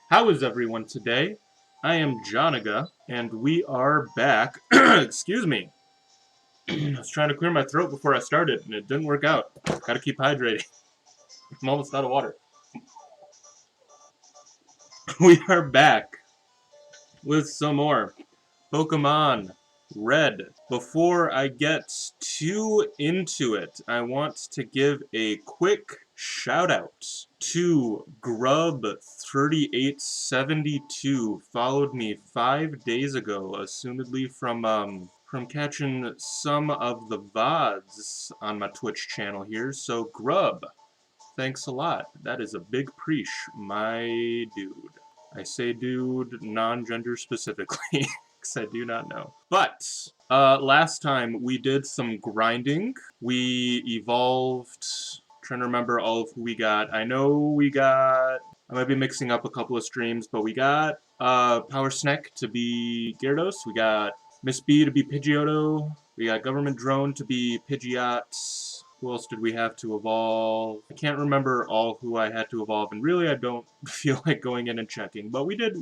How is everyone today? I am Janaga, and we are back. Excuse me. I was trying to clear my throat before I started, and it didn't work out. Gotta keep hydrating. I'm almost out of water. We are back with some more Pokemon Red. Before I get too into it, I want to give a quick shout out to Grub3872. Followed me 5 days ago, assumedly from catching some of the VODs on my Twitch channel here. So Grub, thanks a lot. That is a big preach, my dude. I say dude non-gender specifically, because I do not know. But, last time we did some grinding. We evolved... Trying to remember all of who we got. I know we got... I might be mixing up a couple of streams, but we got Power Snack to be Gyarados. We got Miss B to be Pidgeotto. We got Government Drone to be Pidgeot. Who else did we have to evolve? I can't remember all who I had to evolve, and really I don't feel like going in and checking. But we did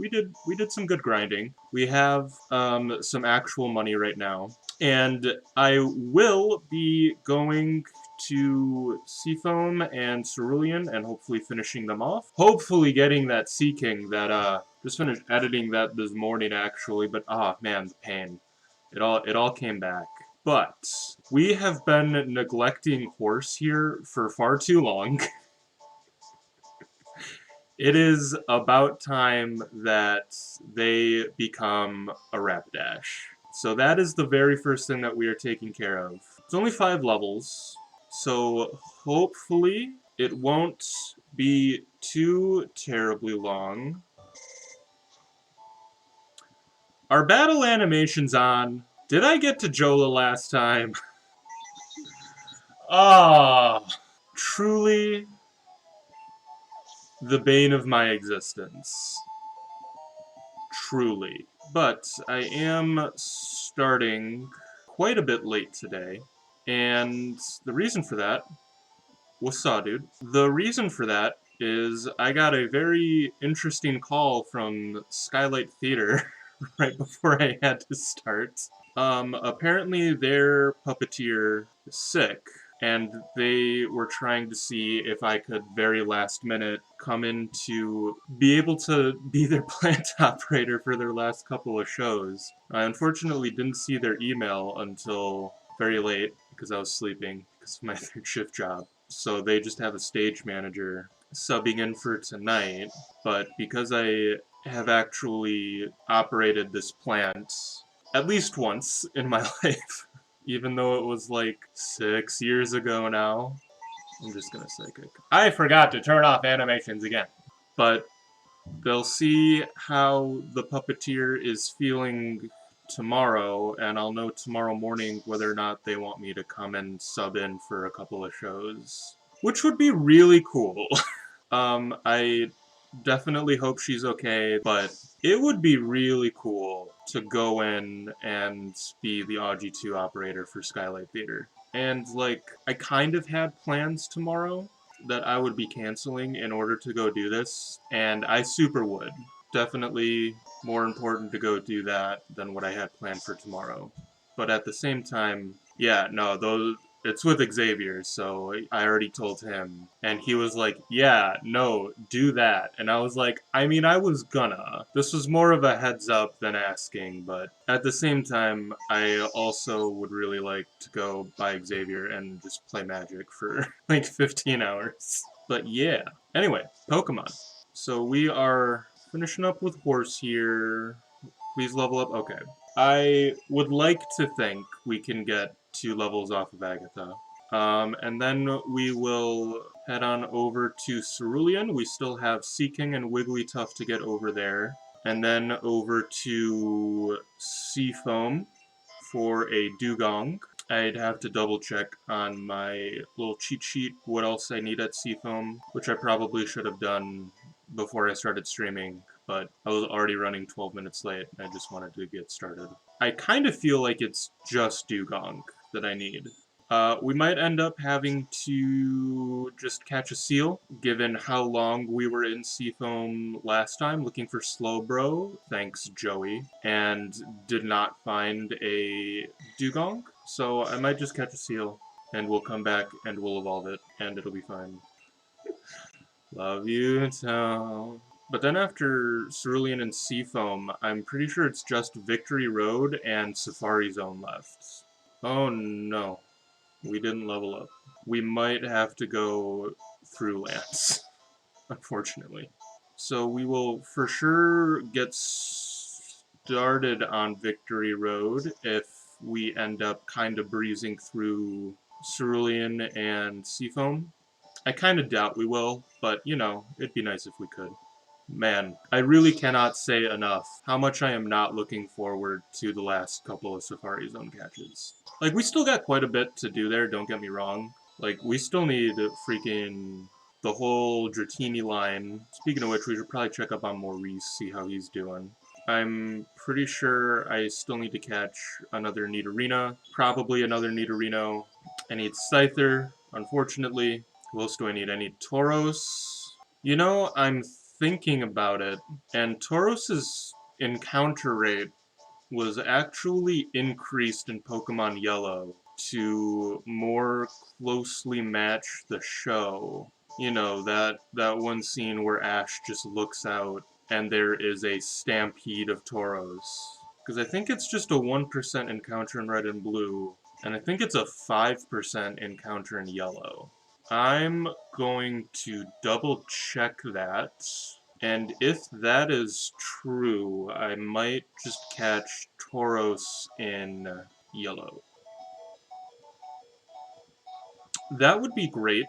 some good grinding. We have some actual money right now, and I will be going to Seafoam and Cerulean and hopefully finishing them off. Hopefully getting that Sea King that just finished editing that this morning actually, but man, the pain. It all came back. But we have been neglecting Horse here for far too long. It is about time that they become a Rapidash. So that is the very first thing that we are taking care of. It's only 5 levels, so hopefully it won't be too terribly long. Our battle animation's on. Did I get to Jola last time? Truly the bane of my existence. Truly. But I am starting quite a bit late today, and the reason for that... What's up, dude? The reason for that is I got a very interesting call from Skylight Theater right before I had to start. Apparently their puppeteer is sick, and they were trying to see if I could very last minute come in to be able to be their plant operator for their last couple of shows. I unfortunately didn't see their email until very late because I was sleeping because of my third shift job. So they just have a stage manager subbing in for tonight, but because I have actually operated this plant at least once in my life, even though it was like 6 years ago now. I'm just gonna psychic. I forgot to turn off animations again. But they'll see how the puppeteer is feeling tomorrow, and I'll know tomorrow morning whether or not they want me to come and sub in for a couple of shows. Which would be really cool. I definitely hope she's okay, but it would be really cool to go in and be the AUG2 operator for Skylight Theater. And, like, I kind of had plans tomorrow that I would be canceling in order to go do this, and I super would. Definitely more important to go do that than what I had planned for tomorrow. But at the same time, yeah, no, it's with Xavier, so I already told him. And he was like, yeah, no, do that. And I was like, I mean, I was gonna. This was more of a heads up than asking, but at the same time, I also would really like to go by Xavier and just play Magic for like 15 hours. But yeah. Anyway, Pokemon. So we are finishing up with Horse here. Please level up. Okay. I would like to think we can get 2 levels off of Agatha. And then we will head on over to Cerulean. We still have Seaking and Wigglytuff to get over there. And then over to Seafoam for a Dugong. I'd have to double check on my little cheat sheet what else I need at Seafoam, which I probably should have done before I started streaming, but I was already running 12 minutes late, and I just wanted to get started. I kind of feel like it's just Dugong that I need. We might end up having to just catch a seal, given how long we were in Seafoam last time looking for Slowbro, thanks Joey, and did not find a dugong. So I might just catch a seal, and we'll come back and we'll evolve it, and it'll be fine. Love you, Tom. But then after Cerulean and Seafoam, I'm pretty sure it's just Victory Road and Safari Zone left. Oh no, we didn't level up. We might have to go through lands, unfortunately. So we will for sure get started on Victory Road if we end up kind of breezing through Cerulean and Seafoam. I kind of doubt we will, but you know, it'd be nice if we could. Man, I really cannot say enough how much I am not looking forward to the last couple of Safari Zone catches. Like, we still got quite a bit to do there, don't get me wrong. Like, we still need freaking the whole Dratini line. Speaking of which, we should probably check up on Maurice, see how he's doing. I'm pretty sure I still need to catch another Nidorino, probably another Nidorino. I need Scyther, unfortunately. Who else do I need? I need Tauros. You know, I'm thinking about it, and Tauros's encounter rate was actually increased in Pokemon Yellow to more closely match the show. You know, that one scene where Ash just looks out and there is a stampede of Tauros. Because I think it's just a 1% encounter in Red and Blue, and I think it's a 5% encounter in Yellow. I'm going to double check that. And if that is true, I might just catch Tauros in Yellow. That would be great.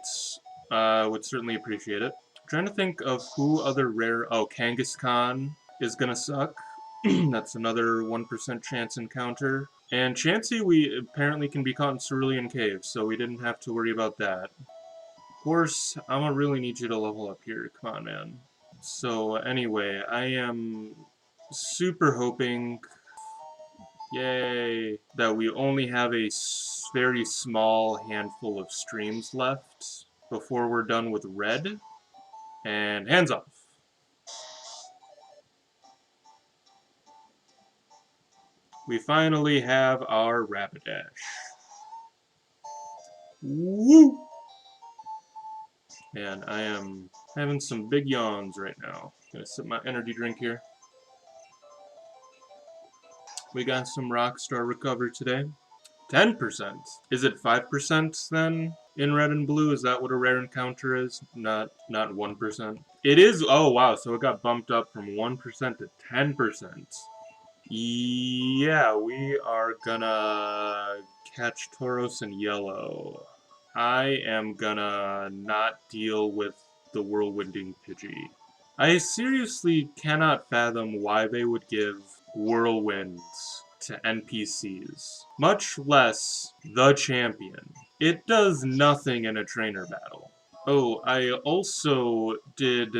Would certainly appreciate it. I'm trying to think of who other rare... Oh, Kangaskhan is gonna suck. That's another 1% chance encounter. And Chansey, we apparently can be caught in Cerulean Cave, so we didn't have to worry about that. Of course, I'm gonna really need you to level up here. Come on, man. So anyway, I am super hoping, yay, that we only have a very small handful of streams left before we're done with red. And hands off. We finally have our Rapidash. Woo! And I am having some big yawns right now. Gonna sip my energy drink here. We got some Rockstar Recover today. 10%. Is it 5% then in red and blue? Is that what a rare encounter is? Not 1%. It is. Oh wow, so it got bumped up from 1% to 10%. Yeah, we are gonna catch Tauros in yellow. I am gonna not deal with the whirlwinding Pidgey. I seriously cannot fathom why they would give whirlwinds to NPCs, much less the champion. It does nothing in a trainer battle. Oh, I also did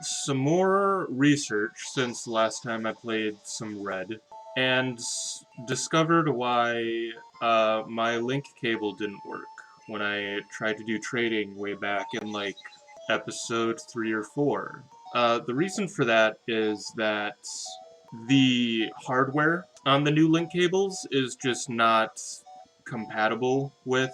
some more research since the last time I played some Red, and discovered why my link cable didn't work when I tried to do trading way back in like episode 3 or 4. The reason for that is that the hardware on the new link cables is just not compatible with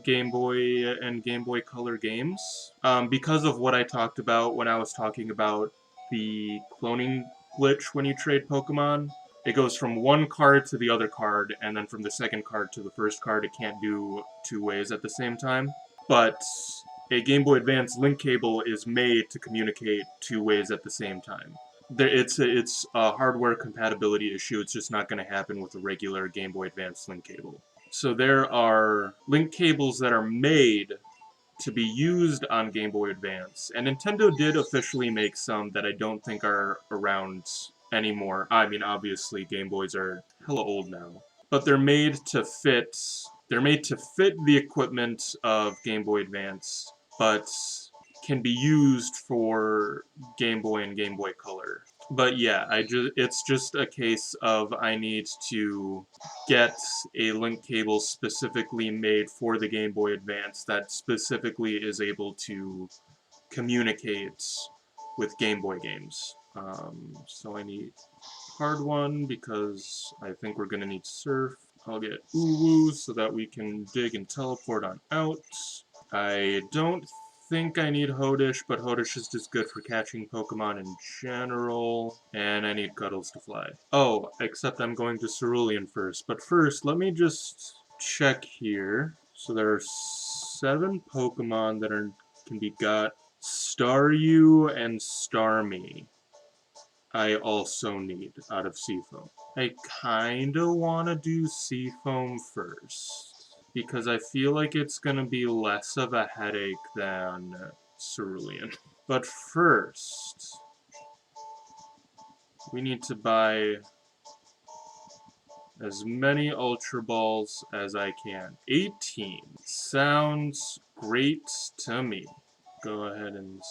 Game Boy and Game Boy Color games. Because of what I talked about when I was talking about the cloning glitch when you trade Pokemon, it goes from one card to the other card, and then from the second card to the first card. It can't do two ways at the same time. But a Game Boy Advance link cable is made to communicate two ways at the same time. It's a hardware compatibility issue. It's just not going to happen with a regular Game Boy Advance link cable. So there are link cables that are made to be used on Game Boy Advance, and Nintendo did officially make some that I don't think are around anymore. I mean, obviously, Game Boys are hella old now, but they're made to fit. They're made to fit the equipment of Game Boy Advance, but can be used for Game Boy and Game Boy Color. But yeah, it's just a case of I need to get a link cable specifically made for the Game Boy Advance that specifically is able to communicate with Game Boy games. So I need hard one because I think we're gonna need surf. I'll get Uwu so that we can dig and teleport on out. I don't think I need Hodish, but Hodish is just good for catching Pokemon in general. And I need Cuddles to fly. Oh, except I'm going to Cerulean first. But first, let me just check here. So there are 7 Pokemon that can be got. Staryu and Starmie I also need out of Seafoam. I kinda wanna do Seafoam first, because I feel like it's gonna be less of a headache than Cerulean. But first, we need to buy as many Ultra Balls as I can. 18. Sounds great to me. Go ahead and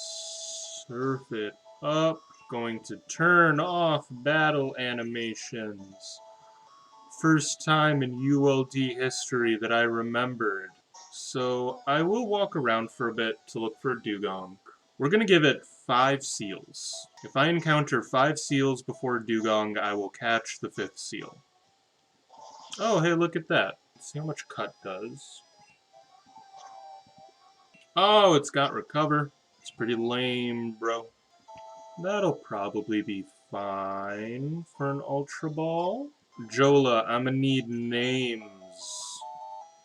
surf it up. Going to turn off battle animations. First time in ULD history that I remembered. So I will walk around for a bit to look for a Dugong. We're gonna give it 5 seals. If I encounter 5 seals before Dugong, I will catch the 5th seal. Oh, hey, look at that. Let's see how much cut does. Oh, it's got recover. It's pretty lame, bro. That'll probably be fine for an Ultra Ball. Jola, I'm gonna need names.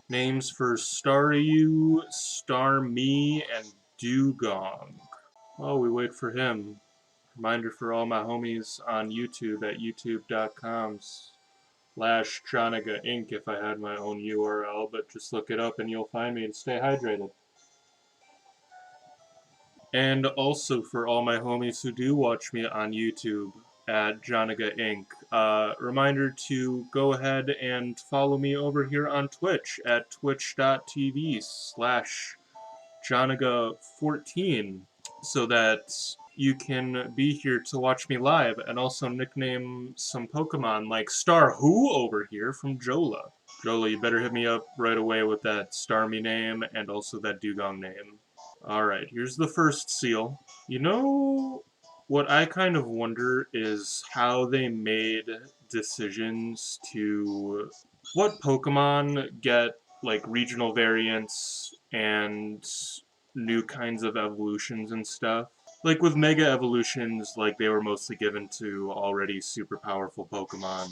Names for Staryu, Starmie, and Dugong. Oh, we wait for him. Reminder for all my homies on YouTube at youtube.com/Janaga Inc. if I had my own URL, but just look it up and you'll find me and stay hydrated. And also for all my homies who do watch me on YouTube at Janaga Inc. Reminder to go ahead and follow me over here on Twitch at twitch.tv/Janaga14 so that you can be here to watch me live and also nickname some Pokemon like Star Who over here from Jola. Jola, you better hit me up right away with that Starmie name and also that Dugong name. Alright, here's the first seal. You know, what I kind of wonder is how they made decisions to what Pokemon get like regional variants and new kinds of evolutions and stuff. Like with Mega Evolutions, like they were mostly given to already super powerful Pokemon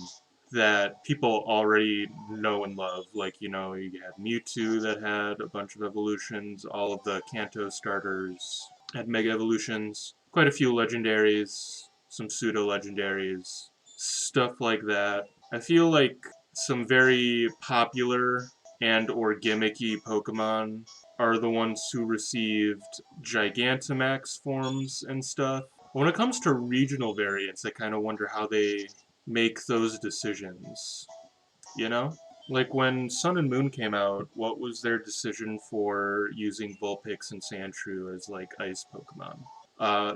that people already know and love. Like, you know, you had Mewtwo that had a bunch of evolutions, all of the Kanto starters had Mega Evolutions, quite a few legendaries, some pseudo-legendaries, stuff like that. I feel like some very popular and or gimmicky Pokemon are the ones who received Gigantamax forms and stuff. When it comes to regional variants, I kind of wonder how they make those decisions, you know? Like when Sun and Moon came out, what was their decision for using Vulpix and Sandshrew as like ice Pokemon?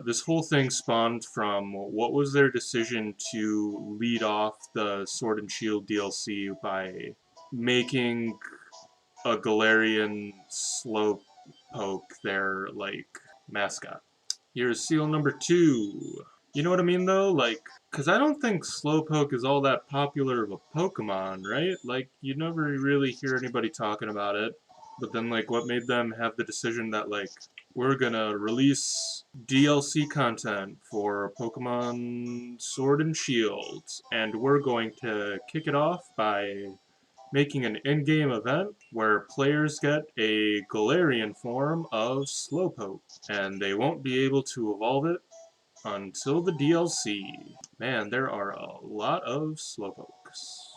This whole thing spawned from what was their decision to lead off the Sword and Shield DLC by making a Galarian Slowpoke their like mascot. Here's seal number 2. You know what I mean though? Like, because I don't think Slowpoke is all that popular of a Pokemon, right? Like, you never really hear anybody talking about it. But then, like, what made them have the decision that, like, we're gonna release DLC content for Pokemon Sword and Shield, and we're going to kick it off by making an in-game event where players get a Galarian form of Slowpoke, and they won't be able to evolve it until the DLC. Man, there are a lot of Slowpokes.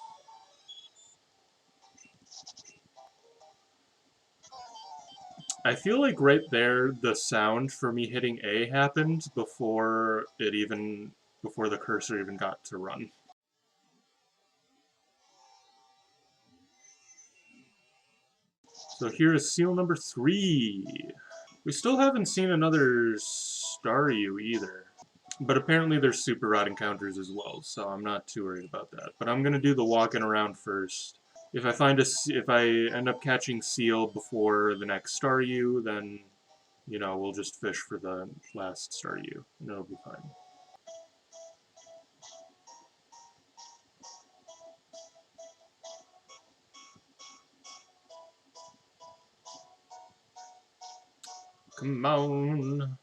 I feel like right there, the sound for me hitting A happened before the cursor even got to run. So here is seal number 3. We still haven't seen another Staryu either. But apparently there's super rod encounters as well, so I'm not too worried about that. But I'm gonna do the walking around first. If I find if I end up catching seal before the next Staryu, then, you know, we'll just fish for the last Staryu, and it'll be fine. Come on.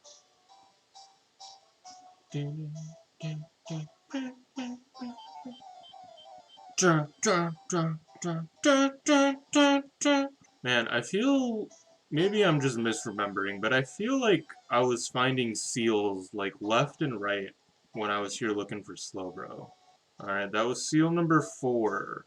Man, I feel... Maybe I'm just misremembering, but I feel like I was finding seals, like, left and right when I was here looking for Slowbro. Alright, that was seal number 4.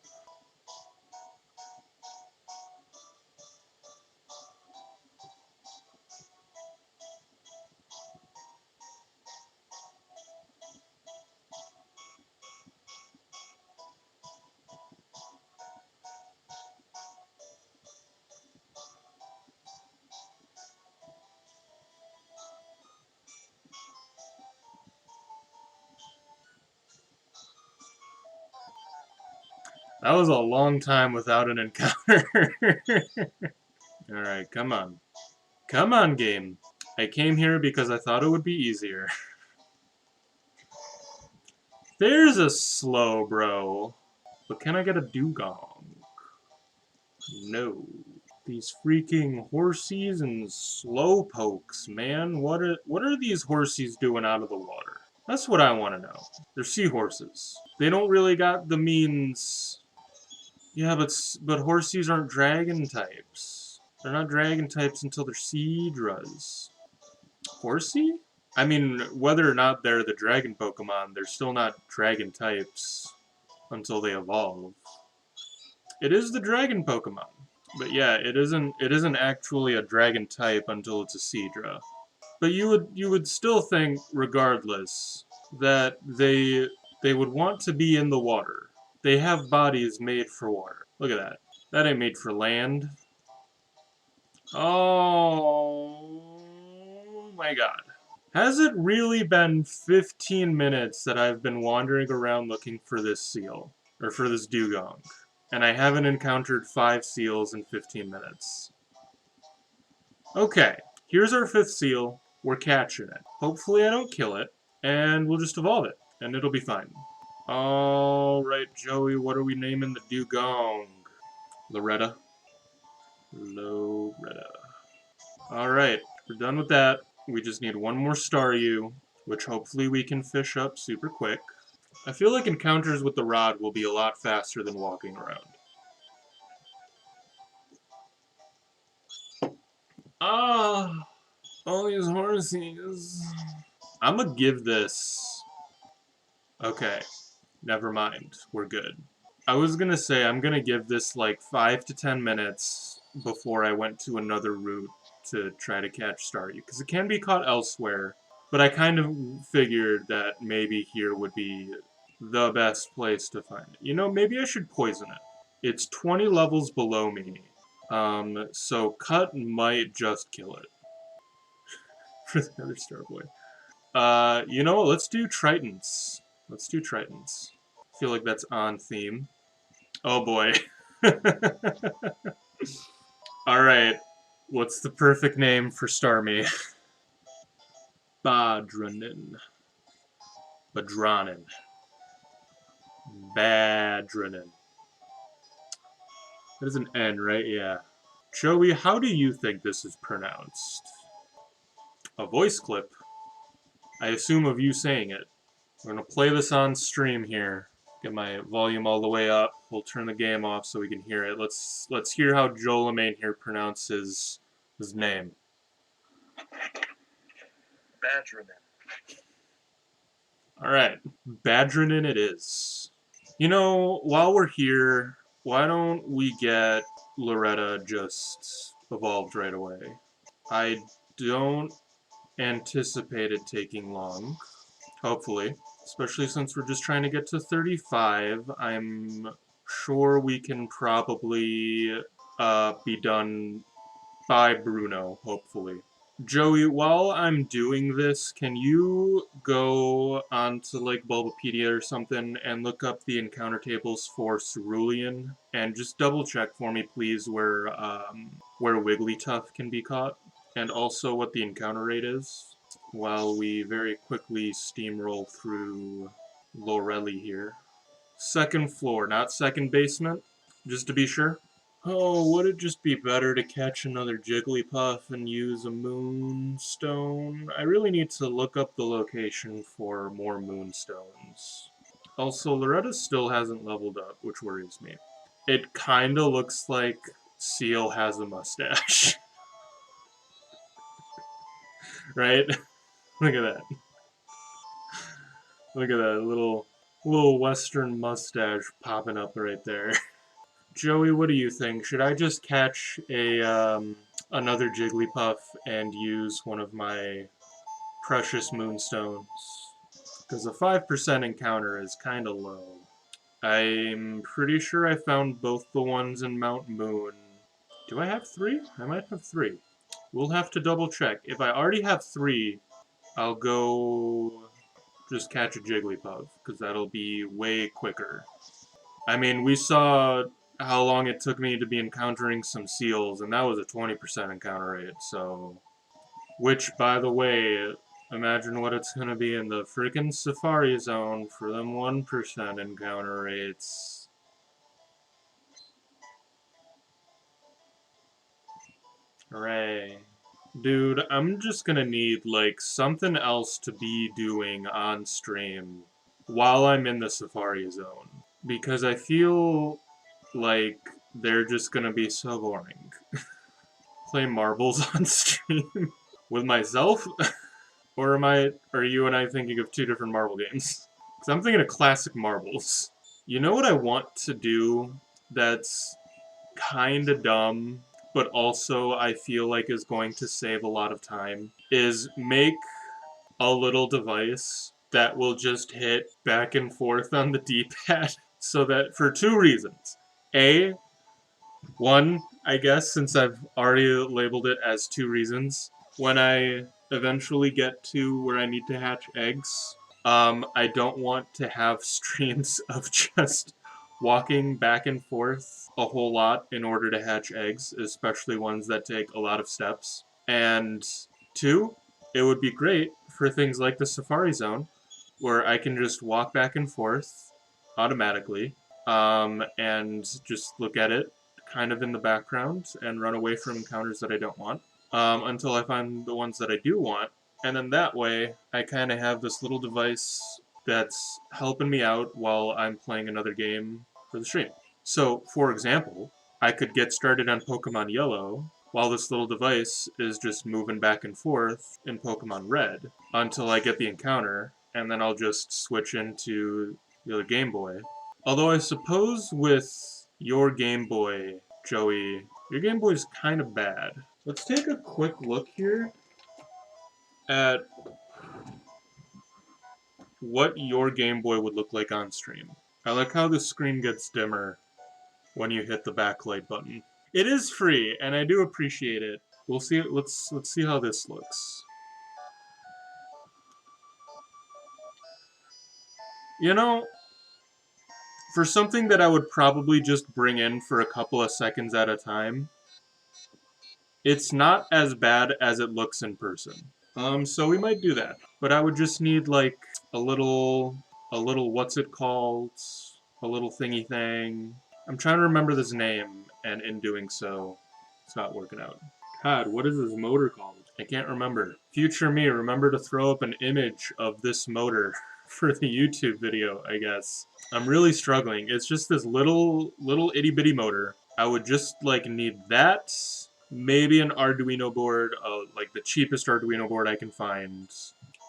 That was a long time without an encounter. Alright, come on. Come on, game. I came here because I thought it would be easier. There's a Slowbro. But can I get a dugong? No. These freaking horsies and slowpokes, man. What are these horsies doing out of the water? That's what I want to know. They're seahorses. They don't really got the means. Yeah, but horsies aren't dragon types. They're not dragon types until they're Seadras. Horsey? I mean, whether or not they're the dragon Pokemon, they're still not dragon types until they evolve. It is the dragon Pokemon. But yeah, it isn't actually a dragon type until it's a Seadra. But you would still think, regardless, that they would want to be in the water. They have bodies made for water. Look at that. That ain't made for land. Oh my god. Has it really been 15 minutes that I've been wandering around looking for this seal? Or for this dugong? And I haven't encountered 5 seals in 15 minutes. Okay, here's our 5th seal. We're catching it. Hopefully I don't kill it, and we'll just evolve it, and it'll be fine. Alright, Joey, what are we naming the dugong? Loretta. Loretta. Alright, we're done with that. We just need one more Staryu, which hopefully we can fish up super quick. I feel like encounters with the rod will be a lot faster than walking around. Ah, all these horsies. I'm gonna give this... Okay, never mind. We're good. I was gonna say I'm gonna give this like 5 to 10 minutes before I went to another route to try to catch Staryu, because it can be caught elsewhere, but I kind of figured that maybe here would be the best place to find it. You know, maybe I should poison it. It's 20 levels below me, so Cut might just kill it. For the other Starboy. You know what, let's do Tritons. Let's do Tritons. I feel like that's on theme. Oh boy. Alright, what's the perfect name for Starmie? Badranin. Badranin. Badranin. That is an N, right? Yeah. Joey, how do you think this is pronounced? A voice clip? I assume of you saying it. We're gonna play this on stream here. Get my volume all the way up. We'll turn the game off so we can hear it. Let's hear how Jolamain here pronounces his name. Badrinin. Alright, Badrinin it is. You know, while we're here, why don't we get Loretta just evolved right away? I don't anticipate it taking long. Hopefully. Especially since we're just trying to get to 35. I'm sure we can probably be done by Bruno, hopefully. Joey, while I'm doing this, can you go onto like Bulbapedia or something and look up the encounter tables for Cerulean and just double check for me, please, where Wigglytuff can be caught and also what the encounter rate is, while we very quickly steamroll through Lorelli here. Second floor, not second basement, just to be sure. Oh, would it just be better to catch another Jigglypuff and use a Moonstone? I really need to look up the location for more Moonstones. Also, Loretta still hasn't leveled up, which worries me. It kinda looks like Seal has a mustache. Right? Look at that. Look at that little western mustache popping up right there. Joey, what do you think? Should I just catch another Jigglypuff and use one of my precious Moonstones? Because a 5% encounter is kind of low. I'm pretty sure I found both the ones in Mount Moon. Do I have 3? I might have 3. We'll have to double check. If I already have 3, I'll go just catch a Jigglypuff, because that'll be way quicker. I mean, we saw how long it took me to be encountering some seals, and that was a 20% encounter rate, so... Which, by the way, imagine what it's gonna be in the freaking Safari Zone for them 1% encounter rates. Hooray. Dude, I'm just gonna need, like, something else to be doing on stream while I'm in the Safari Zone. Because I feel like they're just gonna be so boring. Play marbles on stream with myself? Or are you and I thinking of two different marble games? Because I'm thinking of classic marbles. You know what I want to do that's kinda dumb, but also I feel like is going to save a lot of time? Is make a little device that will just hit back and forth on the D-pad. So that, for 2 reasons. A, one, I guess, since I've already labeled it as 2 reasons, when I eventually get to where I need to hatch eggs, I don't want to have streams of just walking back and forth a whole lot in order to hatch eggs, especially ones that take a lot of steps. And 2, it would be great for things like the Safari Zone, where I can just walk back and forth automatically, and just look at it kind of in the background and run away from encounters that I don't want, until I find the ones that I do want. And then that way, I kind of have this little device that's helping me out while I'm playing another game for the stream. So, for example, I could get started on Pokemon Yellow while this little device is just moving back and forth in Pokemon Red until I get the encounter, and then I'll just switch into the other Game Boy. Although I suppose with your Game Boy, Joey, your Game Boy's kind of bad. Let's take a quick look here at what your Game Boy would look like on stream. I like how the screen gets dimmer when you hit the backlight button. It is free, and I do appreciate it. We'll see. Let's see how this looks. You know, for something that I would probably just bring in for a couple of seconds at a time, it's not as bad as it looks in person. So we might do that. But I would just need like a little, what's it called? A little thingy thing. I'm trying to remember this name, and in doing so, it's not working out. God, what is this motor called? I can't remember. Future me, remember to throw up an image of this motor for the YouTube video, I guess. I'm really struggling. It's just this little itty bitty motor. I would just like need that, maybe an Arduino board, like the cheapest Arduino board I can find,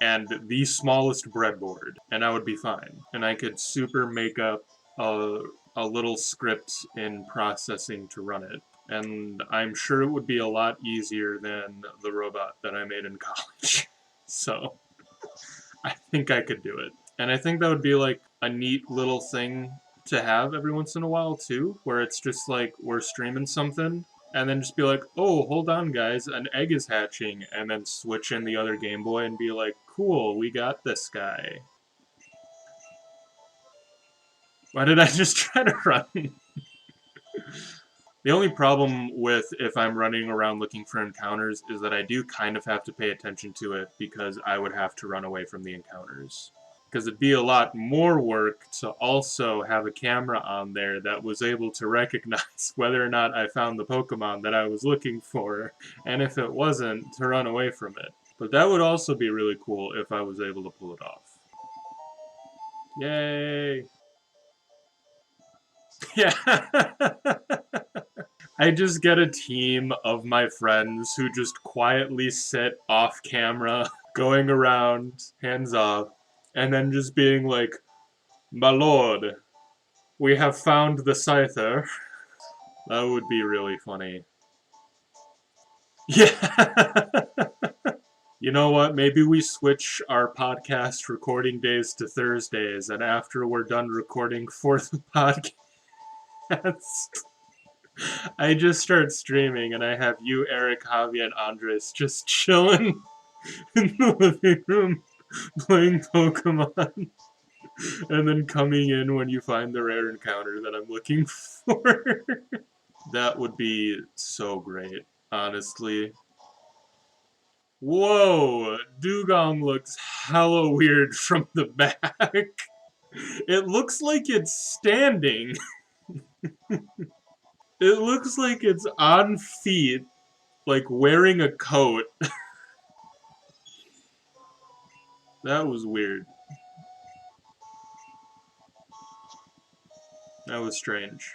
and the smallest breadboard, and I would be fine. And I could super make up a little script in processing to run it. And I'm sure it would be a lot easier than the robot that I made in college. So, I think I could do it. And I think that would be like a neat little thing to have every once in a while too, where it's just like we're streaming something and then just be like, oh, hold on, guys, an egg is hatching, and then switch in the other Game Boy and be like, cool, we got this guy. Why did I just try to run? The only problem with if I'm running around looking for encounters is that I do kind of have to pay attention to it because I would have to run away from the encounters. Because it'd be a lot more work to also have a camera on there that was able to recognize whether or not I found the Pokemon that I was looking for, and if it wasn't, to run away from it. But that would also be really cool if I was able to pull it off. Yay! Yeah! I just get a team of my friends who just quietly sit off camera, going around, hands off, and then just being like, my lord, we have found the Scyther. That would be really funny. Yeah! You know what? Maybe we switch our podcast recording days to Thursdays, and after we're done recording for the podcast, I just start streaming, and I have you, Eric, Javi, and Andres just chilling in the living room playing Pokemon, and then coming in when you find the rare encounter that I'm looking for. That would be so great, honestly. Whoa! Dugong looks hella weird from the back. It looks like it's standing. It looks like it's on feet, like wearing a coat. That was weird. That was strange.